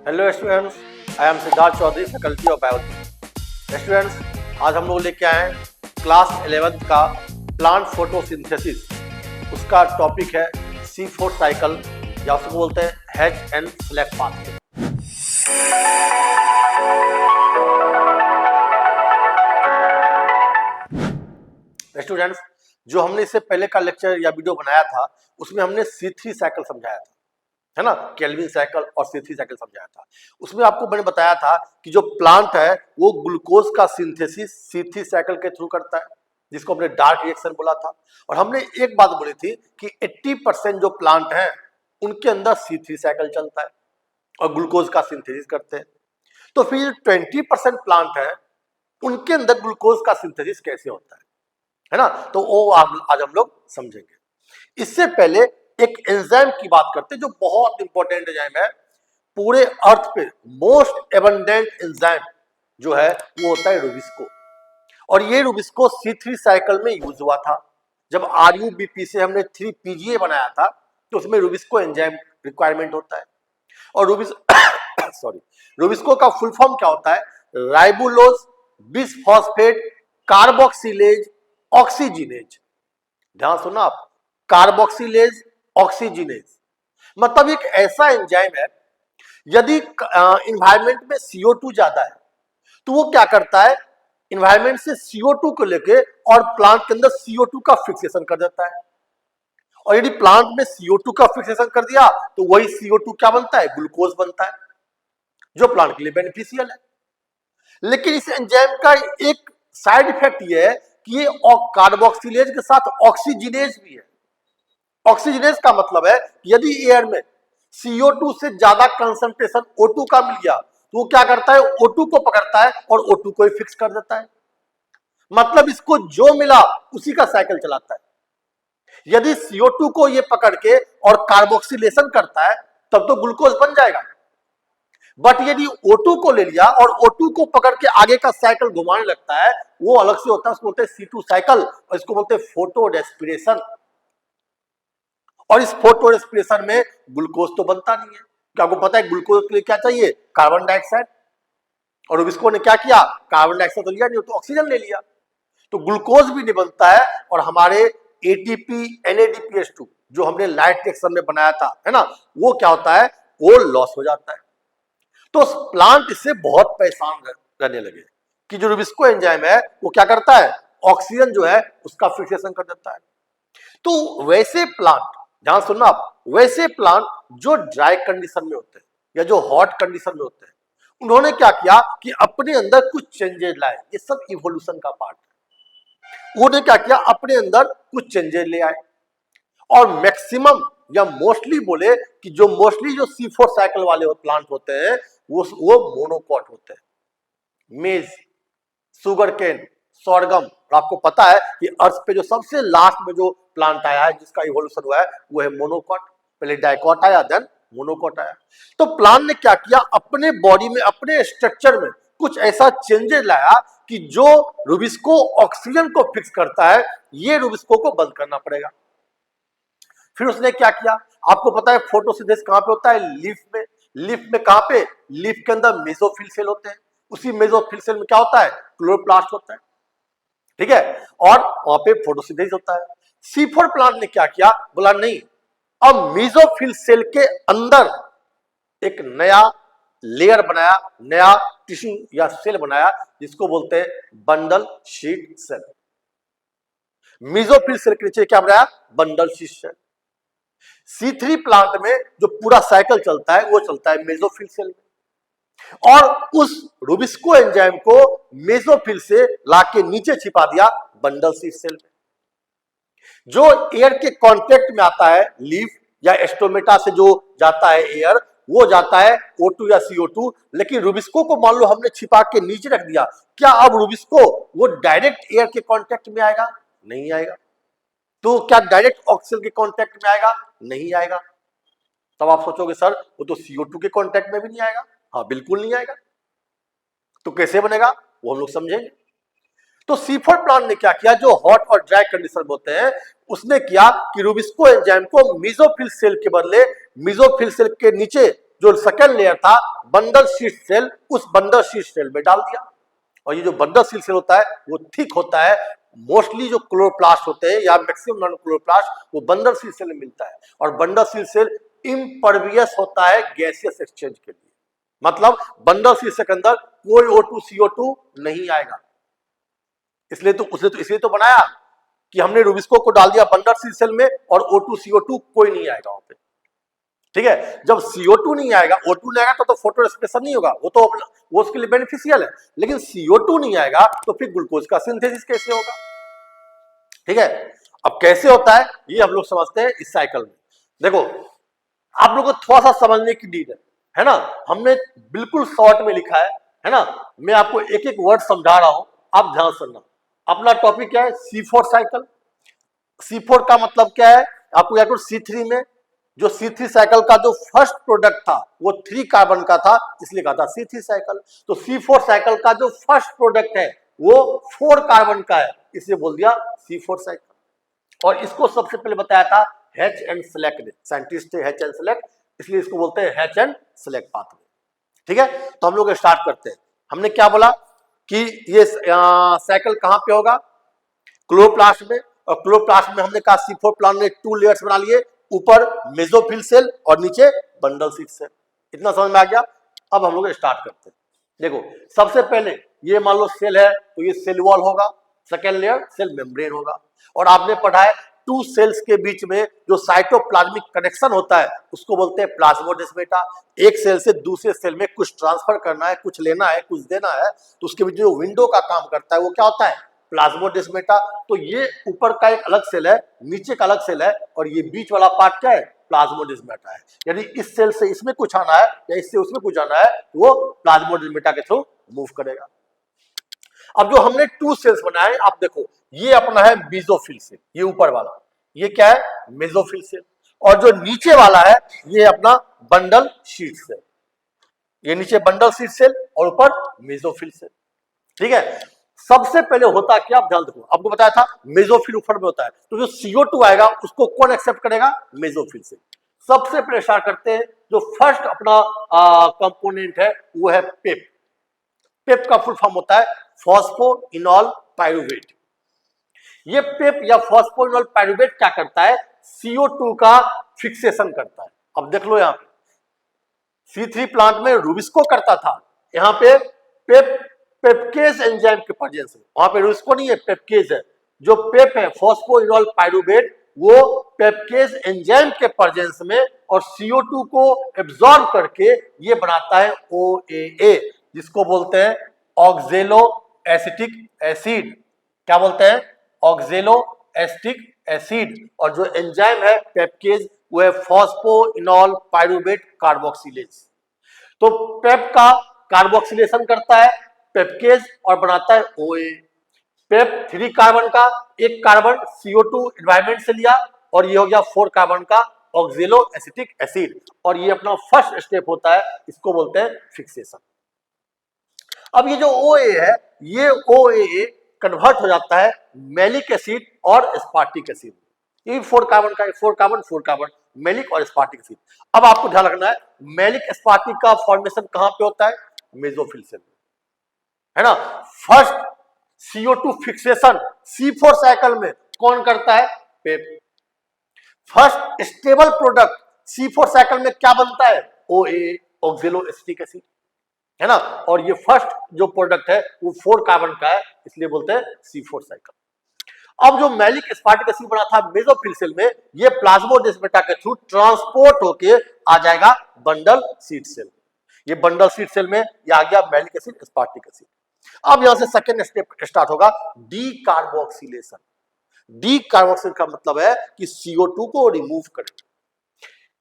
Hello students, I am Siddharth Chaudhary, faculty of biology. Students, आज हम लोग लेके आए हैं क्लास 11th का प्लांट फोटोसिंथेसिस। उसका टॉपिक है C4 साइकिल, या उसको बोलते हैं hatch and slag pathway. Students, जो हमने इससे पहले का लेक्चर या वीडियो बनाया था उसमें हमने C3 साइकिल समझाया था, है ना। केल्विन साइकिल और C3 साइकिल समझाया था। उसमें आपको मैंने बताया था कि जो प्लांट है वो ग्लूकोज का सिंथेसिस C3 साइकिल के थ्रू करता है, जिसको हमने डार्क रिएक्शन बोला था। और हमने एक बात बोली थी कि 80% जो प्लांट हैं उनके अंदर C3 साइकिल चलता है और ग्लूकोज का सिंथेसिस करते हैं। तो फिर 20% प्लांट है उनके अंदर ग्लूकोज का सिंथेसिस कैसे होता है ना। तो वो आज हम लोग समझेंगे। इससे पहले एक एंजाइम की बात करते हैं जो बहुत इंपॉर्टेंट एंजाइम है। पूरे अर्थ पे मोस्ट एबंडेंट एंजाइम जो है वो होता है रुबिस्को। और ये रुबिस्को C3 साइकिल में यूज हुआ था। जब RUBP से हमने 3PGA बनाया था तो उसमें रुबिस्को एंजाइम रिक्वायरमेंट होता है। और रुबिस्को का फुल फॉर्म क्या होता है? Ribulose bisphosphate carboxylase oxygenase. ध्यान सुना आप, कार्बोक्सिलेज ऑक्सीजिनेज मतलब एक ऐसा एंजाइम है, यदि इन्वायरमेंट में CO2 ज्यादा है तो वो क्या करता है, इन्वायरमेंट से CO2 को लेके और प्लांट के अंदर CO2 का फिक्सेशन कर देता है। और यदि प्लांट में CO2 का फिक्सेशन कर दिया तो वही CO2 क्या बनता है? ग्लूकोज बनता है, जो प्लांट के लिए बेनिफिशियल है। लेकिन इस एंजाइम का एक साइड इफेक्ट ये है कि ये कार्बोक्सिलेज के साथ ऑक्सीजिनेज भी है। ऑक्सीजिनेज का मतलब है यदि एयर में CO2 से ज्यादा कंसंट्रेशन O2 का मिल गया तो वो क्या करता है, O2 को पकड़ता है और O2 को ही फिक्स कर देता है। मतलब इसको जो मिला उसी का साइकिल चलाता है। यदि CO2 को ये पकड़ के और कार्बोक्सिलेशन करता है तब तो ग्लूकोज बन जाएगा। बट यदि O2 को ले लिया और O2 को पकड़ के आगे का साइकिल घुमाने लगता है, वो अलग से होता है, उसको बोलते हैं C2 साइकिल और इसको बोलते हैं फोटो रेस्पिरेशन। और इस फोटो रेस्पिरेशन में ग्लूकोज तो बनता नहीं है। क्या आपको पता है ग्लूकोज के लिए क्या चाहिए? Carbon dioxide. और रुबिस्को ने क्या किया? कार्बन डाइऑक्साइड तो लिया नहीं, तो ऑक्सीजन ले लिया, तो ग्लूकोज भी नहीं बनता है। और हमारे ATP NADPH2 जो हमने लाइट रिएक्शन में बनाया था, है ना, वो क्या होता है? वो लॉस हो जाता है। तो प्लांट इससे बहुत परेशान रहने लगे कि जो रुबिस्को एंजाइम है वो क्या करता है, ऑक्सीजन जो है उसका फिक्सेशन कर देता है। तो वैसे प्लांट, ध्यान सुनना आप, वैसे प्लांट जो ड्राई कंडीशन में होते हैं या जो हॉट कंडीशन में होते हैं, उन्होंने क्या किया कि अपने अंदर कुछ चेंजेस लाए। ये सब इवोल्यूशन का पार्ट है। उन्होंने क्या किया, अपने अंदर कुछ चेंजेस ले आए। और मैक्सिमम या मोस्टली बोले कि जो मोस्टली जो C4 साइकिल वाले प्लांट होते हैं वो मोनोकॉट होते हैं। मेज, सुगर केन, सोरगम। और आपको पता है कि अर्थ पे जो सबसे लास्ट में जो प्लांट आया है जिसका इवोल्यूशन हुआ है वो है मोनोकॉट। पहले डाइकॉट आया, देन मोनोकॉट आया। तो प्लांट ने क्या किया, अपने बॉडी में, अपने स्ट्रक्चर में कुछ ऐसा चेंजेस लाया कि जो रुबिस्को ऑक्सीजन को फिक्स करता है, ये रुबिस्को को बंद करना पड़ेगा। फिर उसने क्या किया, आपको पता है फोटोसिंथेसिस कहां पे होता है? लीफ में। लीफ में कहां पे? लीफ के अंदर मेसोफिल सेल होते हैं। उसी मेसोफिल सेल में क्या होता है? क्लोरोप्लास्ट होता है, ठीक है। और वहां पे फोटोसिंथेसिस होता है। C4 प्लांट ने क्या किया, बोला नहीं, अब मेसोफिल सेल के अंदर एक नया लेयर बनाया, नया टिश्यू या सेल बनाया, जिसको बोलते हैं bundle sheath cell. Mesophyll cell के नीचे क्या बनाया? Bundle sheath cell. C3 plant में जो पूरा साइकिल चलता है वो चलता है मेसोफिल सेल में। और उस रुबिस्को एंजाइम को मेसोफिल से लाके नीचे छिपा दिया बंडल शीट सेल में। जो एयर के कांटेक्ट में आता है, लीफ या स्टोमेटा से जो जाता है एयर, वो जाता है O2 या CO2। लेकिन रुबिस्को को मान लो हमने छिपा के नीचे रख दिया, क्या अब रुबिस्को वो डायरेक्ट एयर के कांटेक्ट में आएगा? नहीं आएगा। तो क्या डायरेक्ट ऑक्सीजन के कांटेक्ट में आएगा? नहीं आएगा। तब आप सोचोगे सर वो तो CO2 के कांटेक्ट में भी नहीं आएगा। हाँ, बिल्कुल नहीं आएगा। तो कैसे बनेगा वो हम लोग समझेंगे। तो C4 प्लांट ने क्या किया, जो हॉट और ड्राई कंडीशन में होते हैं, उसने किया कि रुबिस्को एंजाइम को मेसोफिल सेल के बदले मेसोफिल सेल के नीचे जो सेकंड लेयर था बंडल शीट सेल उस बंडल शीट सेल में डाल दिया। और ये जो बंडल शीट सेल होता है वो थिक होता है, मोस्टली जो क्लोरोप्लास्ट होते हैं या मैक्सिमम नॉन क्लोरोप्लास्ट वो बंडल शीट सेल में मिलता है। और बंडल शीट सेल इम्परवियस होता है गैसियस एक्सचेंज के लिए, मतलब बंडल शीट सेल के अंदर कोई O2 CO2 नहीं आएगा। इसलिए तो बनाया कि हमने रूबिस्को को डाल दिया बंडल शीट सेल में और O2 CO2 कोई नहीं आएगा वहां पे। ठीक है, जब CO2 नहीं आएगा, O2 नहीं आएगा तो फोटो रेस्पिरेशन नहीं होगा, वो उसके लिए बेनिफिशियल है। लेकिन CO2 नहीं आएगा तो फिर ग्लूकोज का सिंथेसिस कैसे होगा? ठीक है, अब कैसे होता है ये हम लोग समझते हैं इस साइकिल में। देखो, आप लोगों को थोड़ा सा समझने की नीड है ना, हमने बिल्कुल शॉर्ट में लिखा है ना। मैं आपको एक एक वर्ड समझा रहा हूं, आप ध्यान सुनना। अपना टॉपिक क्या है? C4 cycle. C4 का मतलब क्या है? आपको याद करो C3 में जो C3 साइकिल का जो फर्स्ट प्रोडक्ट था वो 3 कार्बन का था, इसलिए कहा था C3 साइकिल। तो C4 साइकिल का जो फर्स्ट प्रोडक्ट है वो 4 कार्बन का है, इसलिए बोल दिया C4 साइकिल। और इसको सबसे पहले बताया था हैच एंड सेलेक्ट ने, साइंटिस्ट थे हैच एंड सेलेक्ट, इसलिए इसको बोलते हैं हैच एंड सेलेक्ट पाथवे। ठीक है, तो हम लोग स्टार्ट करते हैं। हमने क्या बोला कि ये साइकिल कहां पे होगा? क्लोरोप्लास्ट में। और क्लोरोप्लास्ट में हमने कहा C4 प्लांट ने 2 लेयर्स बना लिए, ऊपर मेसोफिल सेल और नीचे बंडल शीट सेल। इतना समझ में आ गया? अब हम लोग स्टार्ट करते हैं। देखो, सबसे पहले ये मान लो सेल है तो ये सेल वॉल होगा, सेकेंड लेयर सेल मेम्ब्रेन होगा। और आपने पढ़ा है 2 सेल्स के बीच में जो साइटोप्लाज्मिक कनेक्शन होता है उसको बोलते हैं प्लाज्मोडेस्माटा। एक सेल से दूसरे सेल में कुछ ट्रांसफर करना है, कुछ लेना है, कुछ देना है, तो उसके बीच जो विंडो का काम करता है वो क्या होता है? प्लाज्मोडेस्माटा। तो ये ऊपर का एक अलग सेल है, नीचे का अलग सेल है, और ये बीच वाला पार्ट क्या है? प्लाज्मोडेस्माटा है। यानी इस सेल से इसमें कुछ आना है या इससे उसमें कुछ आना है तो वो प्लाज्मोडेस्माटा के थ्रू मूव करेगा। अब जो हमने 2 सेल्स बनाए, आप देखो, ये अपना है मेसोफिल सेल, ये ऊपर वाला, ये क्या है? Mesophyll cell. और जो नीचे वाला है ये अपना बंडल शीट सेल, ये नीचे बंडल शीट सेल और ऊपर मेसोफिल सेल। ठीक है, सबसे पहले होता क्या, आप ध्यान देखो, आपको बताया था मेसोफिल ऊपर में होता है, तो जो CO2 आएगा उसको कौन एक्सेप्ट करेगा? Mesophyll cell. सबसे पहले स्टार्ट करते हैं, जो फर्स्ट अपना कंपोनेंट है वो है पेप। पेप का फुल फॉर्म होता है फॉस्फोइनॉल पाइरुवेट। ये पेप या फॉस्फोइनॉल पाइरुवेट क्या करता है? CO2 का फिक्सेशन करता है। अब देख लो, यहां पे C3 प्लांट में रूबिस्को करता था, यहां पे पेपकेज एंजाइम के प्रेजेंस में, वहां पे रूबिस्को नहीं है, पेपकेज है। जो पेप है फॉस्फोइनॉल पाइरुवेट, वो पेपकेज एंजाइम के प्रेजेंस में और CO2 को एब्जॉर्ब करके ये बनाता है OAA, जिसको बोलते हैं ऑक्जेलो एसिटिक एसिड। क्या बोलते हैं? ऑक्जेलो एसिटिक एसिड। और जो एंजाइम है पेपकेज वो है फॉस्फोइनॉल पाइरुवेट कार्बोक्सिलेज। तो पेप का कार्बोक्सिलेशन करता है पेपकेज और बनाता है OA। पेप 3 कार्बन का, एक कार्बन CO2 एनवायरमेंट से लिया और ये हो गया 4 कार्बन का ऑक्जेलो एसिटिक एसिड। और ये अपना फर्स्ट स्टेप होता है, इसको बोलते हैं फिक्सेशन। अब ये जो OA है, ये OAA कन्वर्ट हो जाता है मैलिक एसिड और एस्पार्टिक एसिड। ये 4 कार्बन का, 4 कार्बन 4 कार्बन, मैलिक और एस्पार्टिक एसिड। अब आपको ध्यान रखना है मैलिक एस्पार्टिक का फॉर्मेशन कहां पे होता है? मेसोफिल सेल में, है ना। First CO2 fixation C4 cycle में कौन करता है? PEP. First stable product C4 cycle में क्या बनता है? OAA, ऑक्जेलो एसिटिक एसिड, है ना। और ये फर्स्ट जो प्रोडक्ट है वो 4 कार्बन का है, इसलिए बोलते हैं C4 साइकिल। अब जो मैलिक एस्पार्टिक एसिड बना था मेसोफिल सेल में, ये प्लाज्मोडेस्माटा के थ्रू ट्रांसपोर्ट होके आ जाएगा बंडल शीट सेल। ये बंडल शीट सेल में ये आ गया मैलिक एसिड, एस्पार्टिक एसिड। अब यहां से सेकेंड स्टेप स्टार्ट होगा, डीकार्बोक्सिलेशन। डीकार्बोक्सिलेशन का मतलब है कि CO2 को रिमूव करें।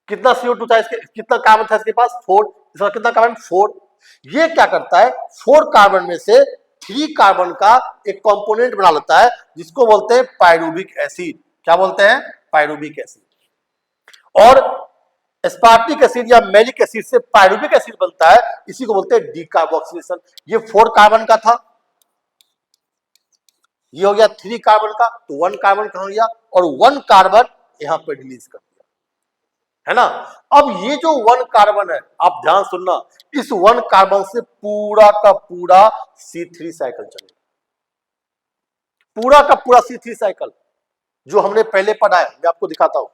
कितना CO2 था इसके, कितना कार्बन था इसके पास? 4। इसका कितना कार्बन? 4। ये क्या करता है? 4 कार्बन में से 3 कार्बन का एक कंपोनेंट बना लेता है, जिसको बोलते हैं पाइरुविक एसिड। क्या बोलते हैं? Pyruvic acid. और एस्पार्टिक एसिड या मैलिक एसिड से पाइरुविक एसिड बनता है, इसी को बोलते हैं डीकार्बोक्सिलेशन। ये 4 कार्बन का था, ये हो गया 3 कार्बन का, तो 1 कार्बन कहां गया? और 1 कार्बन यहां पर रिलीज कर दिया, है ना। अब ये जो 1 कार्बन है, आप ध्यान सुनना, इस 1 कार्बन से पूरा का पूरा C3 साइकिल चलेगा, पूरा का पूरा C3 साइकिल जो हमने पहले पढ़ा है, मैं आपको दिखाता हूं।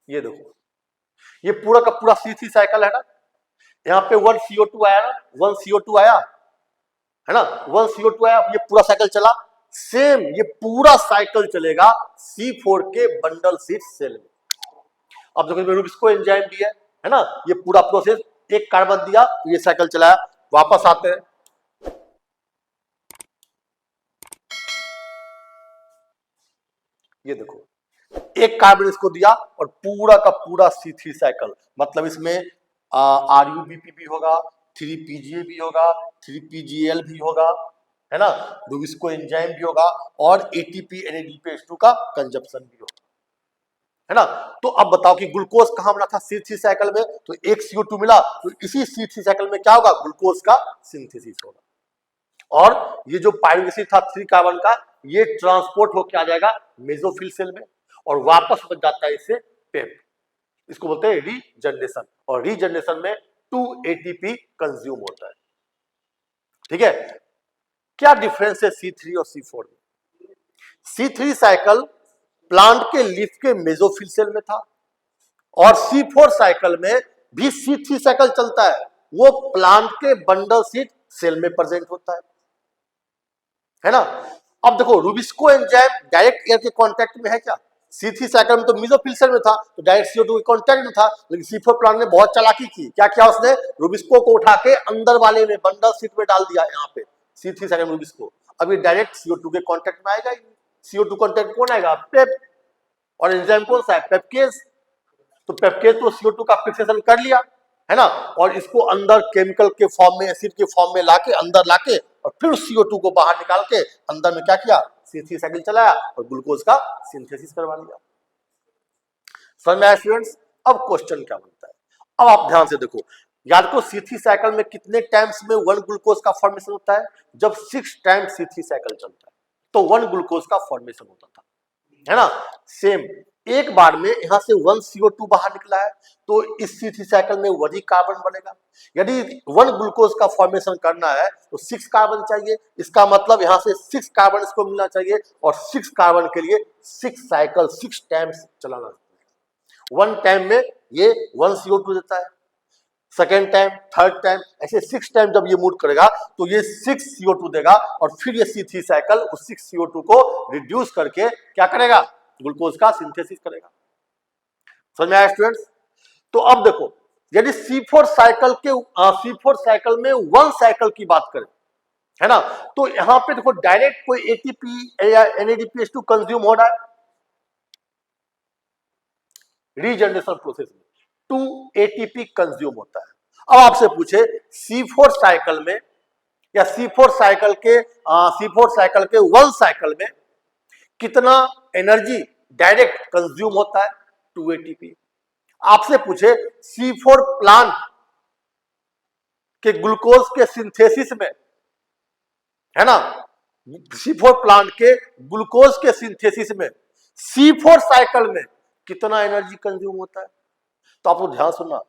ये देखो, ये पूरा का पूरा C3 साइकिल है ना, यहाँ पे 1 CO2 आया ना, 1 CO2 आया है ना, 1 CO2 आया, ये पूरा साइकिल चला। सेम ये पूरा साइकिल चलेगा C4 के बंडल सीट सेल में। अब देखो रूबिस्को एंजाइम भी है ना, ये पूरा प्रोसेस, एक कार्बन दिया, ये साइकिल चलाया। वापस आते हैं, ये देखो, एक कार्बन इसको दिया और पूरा का पूरा C3 साइकिल, मतलब इसमें RuBP भी होगा, 3PGA भी होगा, 3PGL भी होगा, है ना, रूबिस्को एंजाइम भी होगा और ATP NADPH2 का कंजप्शन भी होगा, है ना। तो अब बताओ कि ग्लूकोज कहां बना था C3 साइकिल में, तो एक CO2 मिला, तो इसी C3 साइकिल में क्या होगा, ग्लूकोज का सिंथेसिस होगा। और ये जो पायरुवेट एसिड था 3 कार्बन का, ये ट्रांसपोर्ट होकर आ जाएगा मेसोफिल सेल में और वापस बन जाता है इससे पेप, इसको बोलते हैं रीजनरेशन, और रीजनरेशन में 2 ATP कंज्यूम होता है। ठीक है, क्या डिफरेंस है C3 और C4 में? C3 साइकिल प्लांट के लीफ के मेसोफिल सेल में था और C4 साइकिल में भी C3 साइकिल चलता है, वो प्लांट के बंडल सीट सेल में प्रेजेंट होता है ना। अब देखो रूबिस्को एंजाइम डायरेक्ट एयर के कांटेक्ट में है क्या? C3 साइकिल में तो मेसोफिल सेल में था, तो डायरेक्ट CO2 के कांटेक्ट में था, लेकिन C4 प्लांट ने बहुत चालाकी की। क्या किया उसने? रूबिस्को को उठा के अंदर वाले में बंडल सीट में डाल दिया, यहाँ पे C3 साइकिल में रूबिस्को। अब ये डायरेक्ट CO2 के कांटेक्ट में आएगा ही। CO2 कांटेक्ट कौन आएगा? पेप। और एंजाइम कौन सा है? पेपकेज। तो पेपकेज तो CO2 का फिक्सेशन कर लिया, है ना, और इसको अंदर केमिकल के फॉर्म में, एसिड के फॉर्म में लाके, अंदर लाके, और फिर CO2 को बाहर निकाल के अंदर में क्या किया? C3 साइकिल चलाया और ग्लूकोज का सिंथेसिस करवा लिया। समझ में आया स्टूडेंट्स? अब क्वेश्चन क्या बनता है, अब आप ध्यान से देखो, याद करो C3 साइकिल में कितने टाइम्स में 1 ग्लूकोज का फॉर्मेशन होता है? जब 6 टाइम्स C3 साइकिल चलता है तो 1 ग्लूकोज का फॉर्मेशन होता था, है ना। सेम एक बार में यहां से 1 CO2 बाहर निकला है, तो इस C3 साइकिल में वही कार्बन बनेगा। यदि 1 ग्लूकोज का फॉर्मेशन करना है तो 6 कार्बन चाहिए, इसका मतलब यहां से 6 कार्बन इसको मिलना चाहिए, और 6 कार्बन के लिए 6 साइकिल 6 टाइम्स चलाना चाहिए। 1 टाइम में ये 1 CO2 देता है, सेकेंड टाइम, थर्ड टाइम, ऐसे 6 टाइम जब ये मूव करेगा तो ये 6 CO2 देगा, और फिर ये C3 साइकिल उस 6 CO2 को रिड्यूस करके क्या करेगा? ग्लूकोज का सिंथेसिस करेगा। समझ में आया स्टूडेंट्स? तो अब देखो, यदि C4 साइकिल के C4 साइकिल में 1 साइकिल की बात करें, है ना, तो यहां पे देखो डायरेक्ट कोई ATP या NADPH2 कंज्यूम हो रहा है, रीजनरेशन प्रोसेस में 2 ATP कंज्यूम होता है। अब आपसे पूछे C4 साइकिल में या C4 साइकिल के 1 साइकिल में कितना एनर्जी डायरेक्ट कंज्यूम होता है? 2 ATP। आपसे पूछे C4 प्लांट के ग्लूकोज के सिंथेसिस में, है ना, C4 प्लांट के ग्लूकोज के सिंथेसिस में C4 साइकिल में कितना एनर्जी कंज्यूम होता है? तो आपको ध्यान सुनना,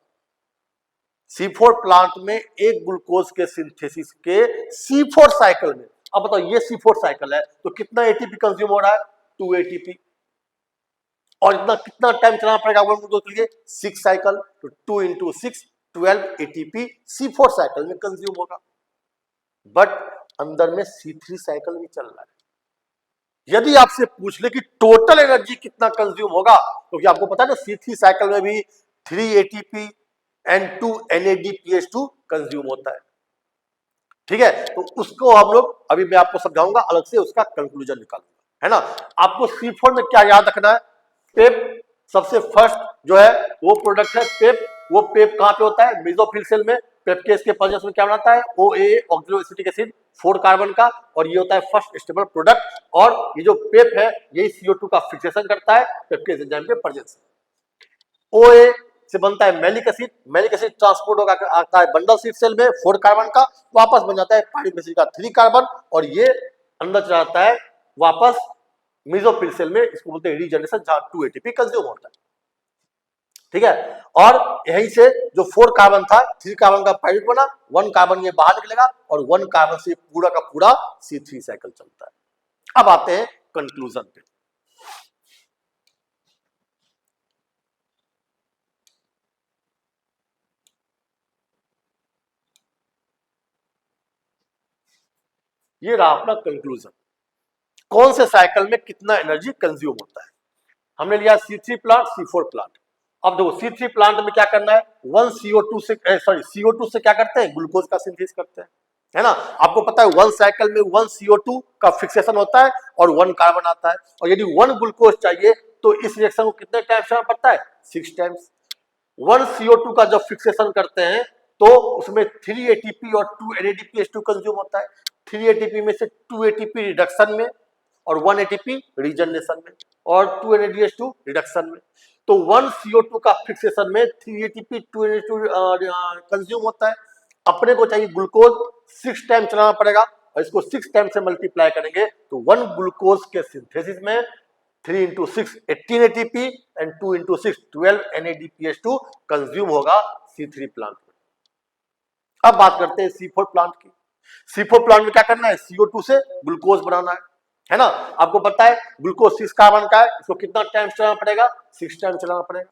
C4 प्लांट में एक ग्लूकोज के सिंथेसिस के C4 साइकिल में, अब बताओ ये C4 साइकिल है तो कितना ATP कंज्यूम हो रहा है? 2 ATP। और इतना कितना टाइम चलाना पड़ेगा 1 ग्लूकोज के लिए? 6 साइकिल, तो 2 into 6 12 ATP C4 साइकिल में कंज्यूम होगा। बट अंदर में C3 साइकिल भी चल रहा है। यदि आपसे पूछ ले कि टोटल एनर्जी कितना कंज्यूम होगा, क्योंकि आपको पता है ना C3 साइकिल में भी 3 ATP and 2 NADPH2 कंज्यूम होता है। ठीक है, तो उसको हम लोग अभी मैं आपको समझाऊंगा, अलग से उसका कंक्लूजन निकालूंगा, है ना। आपको C4 में क्या याद रखना है? पेप सबसे फर्स्ट जो है वो प्रोडक्ट है पेप। वो पेप कहां पे होता है? मेसोफिल सेल में। पेपकेज के प्रेजेंस में क्या बनाता है? OAA ऑक्सोएसिटिक एसिड 4 कार्बन का, और ये होता है फर्स्ट स्टेबल प्रोडक्ट। और ये जो पेप है यही CO2 का फिक्सेशन करता है पेपकेज एंजाइम के प्रेजेंस में। OA से बनता है malic acid, malic acid transport होकर आता है बंडल सीट सेल में 4 कार्बन का, वापस बन जाता है पायरुवेट एसिड का 3 कार्बन, और ये अंदर चला जाता है वापस मेसोफिल सेल में, इसको बोलते हैं रीजनरेशन, जहां 2 एटीपी कंज्यूम होता है। ठीक है, और यहीं से जो 4 कार्बन था, 3 कार्बन का पाइरुवेट बना, 1 कार्बन ये बाहर निकलेगा और 1 कार्बन से पूरा का पूरा C3 साइकिल चलता है। अब आते हैं कंक्लूजन पे। ये रहा अपना कंक्लूजन, कौन से साइकिल में कितना एनर्जी कंज्यूम होता है। हमने लिया C3 प्लांट, C4 प्लांट। अब देखो C3 प्लांट में क्या करना है, CO2 से क्या करते हैं, ग्लूकोज का सिंथेसिस करते हैं, है ना। आपको पता है 1 साइकिल में 1 CO2 का फिक्सेशन होता है और 1 कार्बन आता है, और यदि 1 ग्लूकोज चाहिए तो इस रिएक्शन को कितने टाइम्स करना पड़ता है, 6 टाइम्स। 1 CO2 का जब फिक्सेशन करते हैं तो उसमें 3 ATP और 2 NADPH2 कंज्यूम होता है। 3 ATP में से 2 ATP रिडक्शन में और 1 ATP रीजनरेशन में और 2 NADH2 रिडक्शन में। तो 1 CO2 का फिक्सेशन में 3 ATP 2 NADH2 कंज्यूम होता है। अपने को चाहिए ग्लूकोज, 6 टाइम चलाना पड़ेगा और इसको 6 टाइम से मल्टीप्लाई करेंगे तो 1 ग्लूकोज के सिंथेसिस में 3 into 6 18 ATP and 2 into 6 12 NADPH2 consume होगा C3 प्लांट में। अब बात करते हैं C4 प्लांट की। C4 प्लांट में क्या करना है, CO2 से ग्लूकोज बनाना है ना। आपको पता है ग्लूकोज 6 कार्बन का है, इसको कितना टाइम चलाना पड़ेगा, 6 टाइम चलाना पड़ेगा।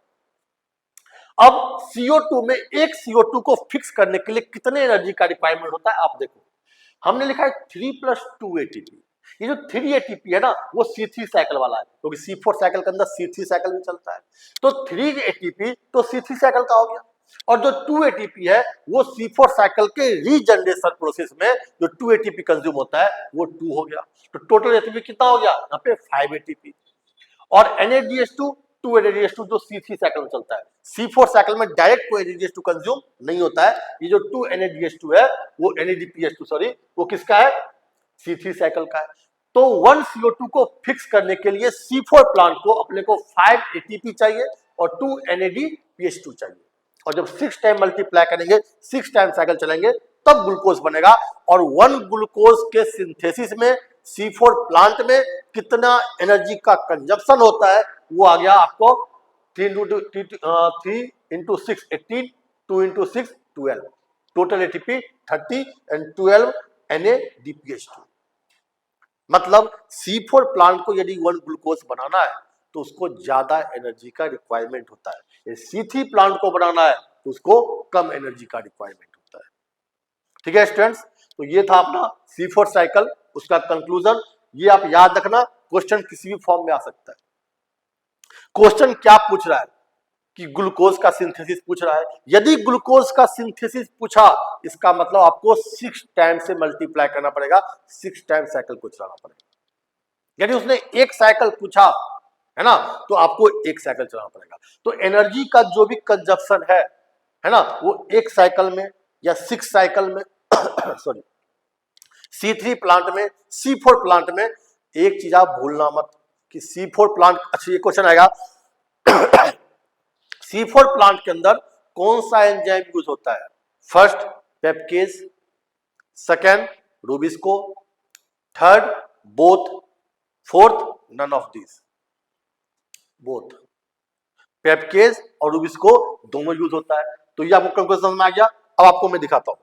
अब CO2 में एक CO2 को फिक्स करने के लिए कितने एनर्जी का रिक्वायरमेंट होता है, आप देखो हमने लिखा है 3 + 2 ATP। ये जो 3 ATP है ना वो C3 साइकिल वाला है, क्योंकि C4 साइकिल के अंदर C3 साइकिल भी चलता है। तो 3 ATP तो C3 साइकिल का हो गया, और जो 2 ATP है वो C4 साइकिल के रीजनरेशन प्रोसेस में जो 2 ATP कंज्यूम होता है वो 2 हो गया। तो टोटल ATP कितना हो गया, यहाँ पे 5 ATP। और NADH2 2 NADH2 जो C3 साइकिल में चलता है, C4 साइकिल में डायरेक्ट कोई NADH2 कंज्यूम नहीं होता है। ये जो 2 NADH2 है वो NADPH2 सॉरी वो किसका है, C3 साइकिल का है। तो 1 CO2 को फिक्स करने के लिए C4 प्लांट को अपने को 5 ATP चाहिए और 2 NADPH2 चाहिए, और जब 6 टाइम मल्टीप्लाई करेंगे, 6 टाइम साइकिल चलेंगे तब ग्लूकोज बनेगा। और 1 ग्लूकोज के सिंथेसिस में C4 प्लांट में कितना एनर्जी का कंजप्शन होता है वो आ गया आपको 3 into 6 18, 2 into 6 12, total ATP 30 and 12 NADPH2। मतलब C4 प्लांट को यदि 1 ग्लूकोज बनाना है तो उसको ज्यादा एनर्जी का रिक्वायरमेंट होता है, C3 प्लांट को बनाना है तो उसको कम एनर्जी का रिक्वायरमेंट होता है। ठीक है स्टूडेंट्स, तो ये था अपना C4 साइकिल, उसका कंक्लूजन। ये आप याद रखना, क्वेश्चन किसी भी फॉर्म में आ सकता है। क्वेश्चन क्या पूछ रहा है कि ग्लूकोज का सिंथेसिस पूछ रहा है। यदि ग्लूकोज का सिंथेसिस पूछा इसका मतलब आपको 6 टाइम से मल्टीप्लाई करना पड़ेगा, 6 टाइम साइकिल को चलाना पड़ेगा। यदि उसने एक साइकिल पूछा है ना तो आपको एक साइकिल चलाना पड़ेगा। तो एनर्जी का जो भी कंजप्शन है ना, वो एक साइकिल में या 6 साइकिल में सॉरी C3 प्लांट में, C4 प्लांट में। एक चीज आप भूलना मत कि C4 प्लांट, अच्छा ये क्वेश्चन आएगा C4 प्लांट के अंदर कौन सा एंजाइम यूज होता है, first PEPcase, second rubisco, third both, fourth none of this. Both, PEPcase और रूबिस्को दोनों यूज होता है। तो ये आपको कंक्लूजन में आ गया। अब आपको मैं दिखाता हूं।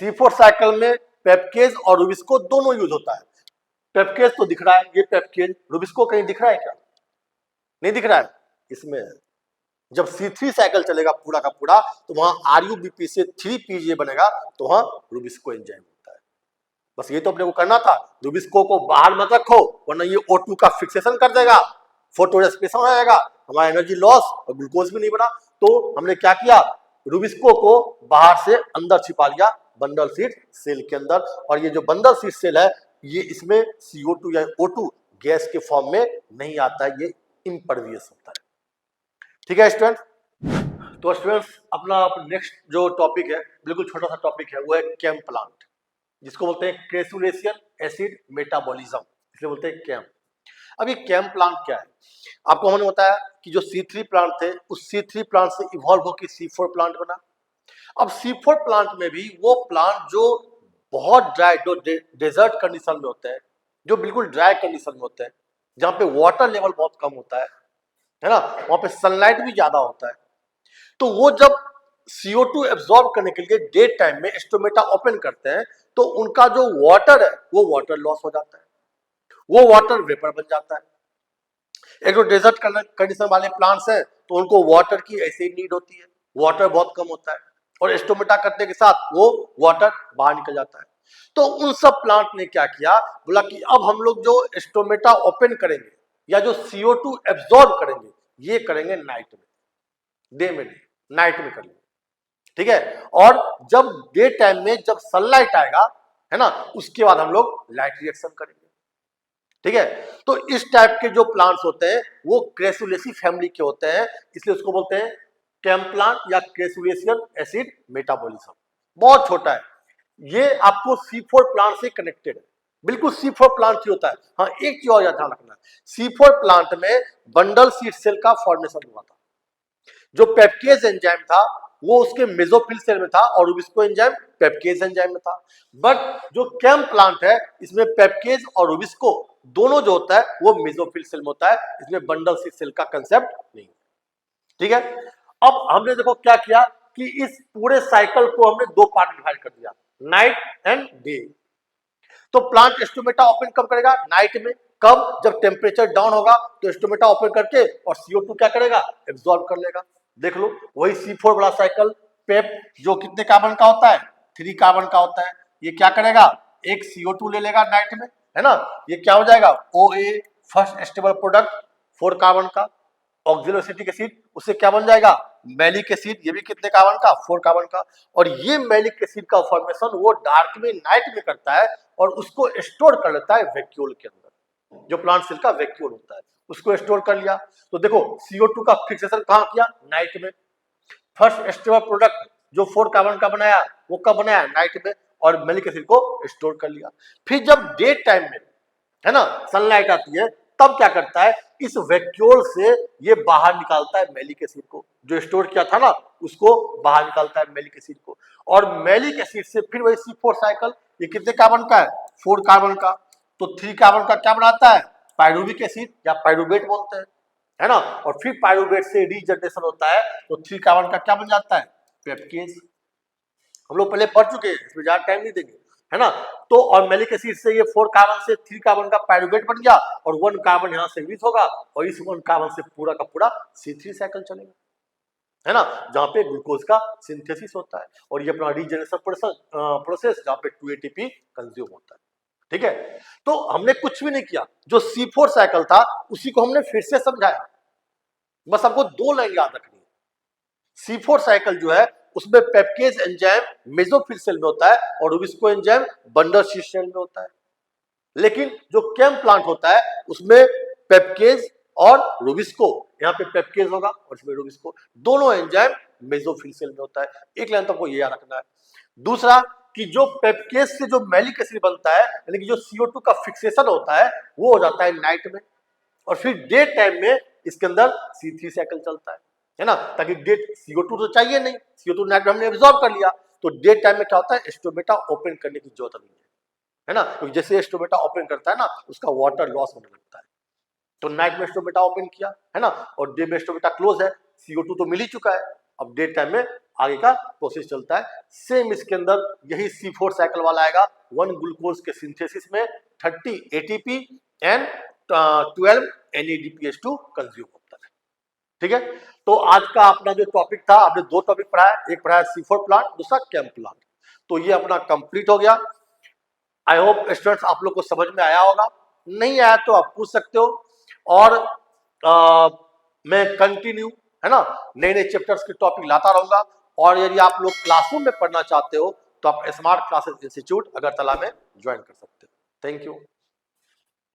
C4 साइकिल में पेप्केज और रूबिस्को दोनों यूज होता है। पेप्केज तो दिख रहा है, ये पेप्केज, रूबिस्को कहीं दिख रहा है क्या, नहीं दिख रहा है। इसमें जब C3 साइकिल चलेगा पूरा का पूरा तो वहां RuBP से 3PGA बनेगा, तो वहां रूबिस्को एंजाइम होता है। बस ये तो अपने को करना था, रूबिस्को को बाहर मत रखो वरना ये O2 का फिक्सेशन कर देगा, फोटो रेस्पिरेशन हो जाएगा, हमारा एनर्जी लॉस और ग्लूकोज भी नहीं बना। तो हमने क्या किया, रूबिस्को को बाहर से अंदर छिपा लिया बंडल सीट सेल के अंदर, और ये जो बंडल सीट सेल है ये इसमें CO2 या O2 गैस के फॉर्म में नहीं आता है, ये इम्परवियस होता है। ठीक है स्टूडेंट, तो स्टूडेंट्स अपना नेक्स्ट जो टॉपिक है बिल्कुल छोटा सा टॉपिक है, वो है केम प्लांट, जिसको बोलते हैं कैल्सुलेशन एसिड मेटाबॉलिज्म, इसलिए बोलते हैं केम। अब ये केम प्लांट क्या है? आपको हमने बताया कि जो C3 प्लांट थे उस C3 प्लांट से इवॉल्व होकर C4 प्लांट बना। अब C4 प्लांट में भी वो प्लांट जो बहुत ड्राई, जो डेजर्ट कंडीशन में होते हैं, जो बिल्कुल ड्राई कंडीशन में होते हैं, जहाँ पे वाटर लेवल बहुत कम होता है ना, वहां पे सनलाइट भी ज्यादा होता है, तो वो जब CO2 एब्जॉर्ब करने के लिए डे टाइम में स्टोमेटा ओपन करते हैं तो उनका जो वाटर है वो वाटर लॉस हो जाता है, वो वाटर वेपर बन जाता है। एक जो डेजर्ट कंडीशन वाले प्लांट्स हैं तो उनको वाटर की ऐसे ही नीड होती है, वाटर बहुत कम होता है और स्टोमेटा करने के साथ वो वाटर बाहर निकल जाता है। तो उन सब प्लांट ने क्या किया, बोला कि अब हम लोग जो स्टोमेटा ओपन करेंगे या जो CO2 एब्जॉर्ब करेंगे ये करेंगे नाइट में, डे में नहीं, नाइट में करेंगे, ठीक है। और जब डे टाइम में जब सनलाइट आएगा, है ना, उसके बाद हम लोग लाइट रिएक्शन करेंगे, ठीक है। तो इस टाइप के जो प्लांट्स होते हैं वो क्रेसुलेसी फैमिली के होते हैं, इसलिए उसको बोलते हैं केम प्लांट या क्रेसुलेशियन एसिड मेटाबॉलिज्म। बहुत छोटा है, ये आपको C4 प्लांट से कनेक्टेड है, बिल्कुल C4 प्लांट ही होता है। हाँ, एक चीज और ध्यान रखना, C4 प्लांट में बंडल सीड सेल का फॉर्मेशन हुआ था। जो पेप्केज एंजाइम था वो उसके मेसोफिल सेल में था और रुबिस्को एंजाइम पेप्केज एंजाइम में था। बट जो केम प्लांट है इसमें पेप्केज और रुबिस्को दोनों जो होता है वो मेसोफिल सेल में होता है, इसमें बंडल सीड सेल का कंसेप्ट नहीं, ठीक है। अब हमने देखो क्या किया कि इस पूरे साइकिल को हमने दो पार्ट डिवाइड कर दिया, नाइट एंड डे। तो प्लांट स्टोमेटा ओपन कब करेगा? नाइट में। कब? जब टेम्परेचर डाउन होगा तो स्टोमेटा ओपन करके और CO2 क्या करेगा? एब्जॉर्ब कर लेगा। देख लो वही C4 वाला साइकिल, पेप जो कितने कार्बन का होता है? 3 कार्बन का होता है। ये क्या करेगा? एक CO2 ले लेगा नाइट में, है ना, ये क्या हो जाएगा? OA first stable product 4 carbon का, ऑक्सिलोएसिटिक एसिड उससे क्या बन जाएगा? मैलिक एसिड, ये भी कितने कार्बन का? 4 कार्बन का। और ये मैलिक एसिड का फॉर्मेशन वो डार्क में नाइट में करता है और उसको स्टोर कर लेता है वैक्यूल के अंदर, जो प्लांट सेल का वैक्यूल होता है उसको स्टोर कर लिया। तो देखो CO2 का फिक्सेशन कहां किया? नाइट में। फर्स्ट स्टेबल प्रोडक्ट जो 4 कार्बन का बनाया वो कब बनाया? नाइट में। और मैलिक एसिड को स्टोर कर लिया। फिर जब डे टाइम में, है ना, सनलाइट आती है तब क्या करता है? इस वैक्यूल से ये बाहर निकालता है मैलिक एसिड को, जो स्टोर किया था ना उसको बाहर निकालता है मैलिक एसिड को। और मैलिक एसिड से फिर वही C4 साइकिल, ये कितने कार्बन का है? 4 कार्बन का। तो 3 कार्बन का क्या बनाता है? पायरुविक एसिड या पायरुवेट बोलते हैं, है ना। और फिर पायरुवेट से रीजनरेशन होता है तो 3 कार्बन का क्या बन जाता है? पेप्केज। हम लोग पहले पढ़ चुके हैं, इसमें ज्यादा टाइम नहीं देंगे, है ना। तो और मैलिक एसिड से ये 4 कार्बन से 3 कार्बन का पायरुवेट बन गया और 1 कार्बन यहाँ से रिलीज होगा और इस 1 कार्बन से पूरा का पूरा C3 साइकिल चलेगा, है ना, जहाँ पे ग्लूकोज का सिंथेसिस होता है और ये अपना रीजनरेशन प्रोसेस जहाँ पे 2 ATP कंज्यूम होता है, ठीक है। तो हमने कुछ भी नहीं किया, जो C4 साइकिल था उसी को हमने फिर से समझाया। बस आपको 2 लाइन याद रखनी है। C4 साइकिल जो है उसमें पेप्केज एंजाइम मेसोफिल सेल में होता है और RuBisCO enzyme bundle sheath cell में होता है। लेकिन जो केम प्लांट होता है उसमें पेप्केज और रुबिस्को, यहाँ पे पेप्केज होगा और इसमें रुबिस्को, दोनों एंजाइम मेसोफिल सेल में होता है। एक लाइन तो आपको ये याद रखना है। दूसरा कि जो पेप्केज से जो मैलिक एसिड बनता है यानी कि जो CO2 का फिक्सेशन होता है वो हो जाता है नाइट में और फिर डे टाइम में इसके अंदर C3 साइकिल चलता है ना, ताकि डे CO2 तो चाहिए नहीं, CO2 नाइट में हमने एब्जॉर्ब कर लिया तो डे टाइम में क्या होता है? स्टोमेटा ओपन करने की जरूरत नहीं है ना, क्योंकि जैसे स्टोमेटा ओपन करता है ना उसका वाटर लॉस होने लगता है। तो नाइट में स्टोमेटा ओपन किया, है ना, और डे में स्टोमेटा क्लोज है, CO2 तो मिल ही चुका है, अब डे टाइम में आगे का प्रोसेस चलता है। सेम इसके अंदर यही C4 साइकिल वाला आएगा, 1 ग्लूकोज के सिंथेसिस में 30 ATP एंड 12 NADPH2 कंज्यूम होता है, ठीक है। तो आज का अपना जो टॉपिक था, आपने 2 टॉपिक पढ़ा है, एक पढ़ा है C4 प्लांट, दूसरा केम प्लांट। तो ये अपना कंप्लीट हो गया। आई होप स्टूडेंट्स आप लोग को समझ में आया होगा, नहीं आया तो आप पूछ सकते हो और मैं कंटिन्यू, है ना, नए नए चैप्टर्स के टॉपिक लाता रहूंगा। और यदि आप लोग क्लासरूम में पढ़ना चाहते हो तो आप स्मार्ट क्लासेस इंस्टीट्यूट अगरतला में ज्वाइन कर सकते हो। Thank you.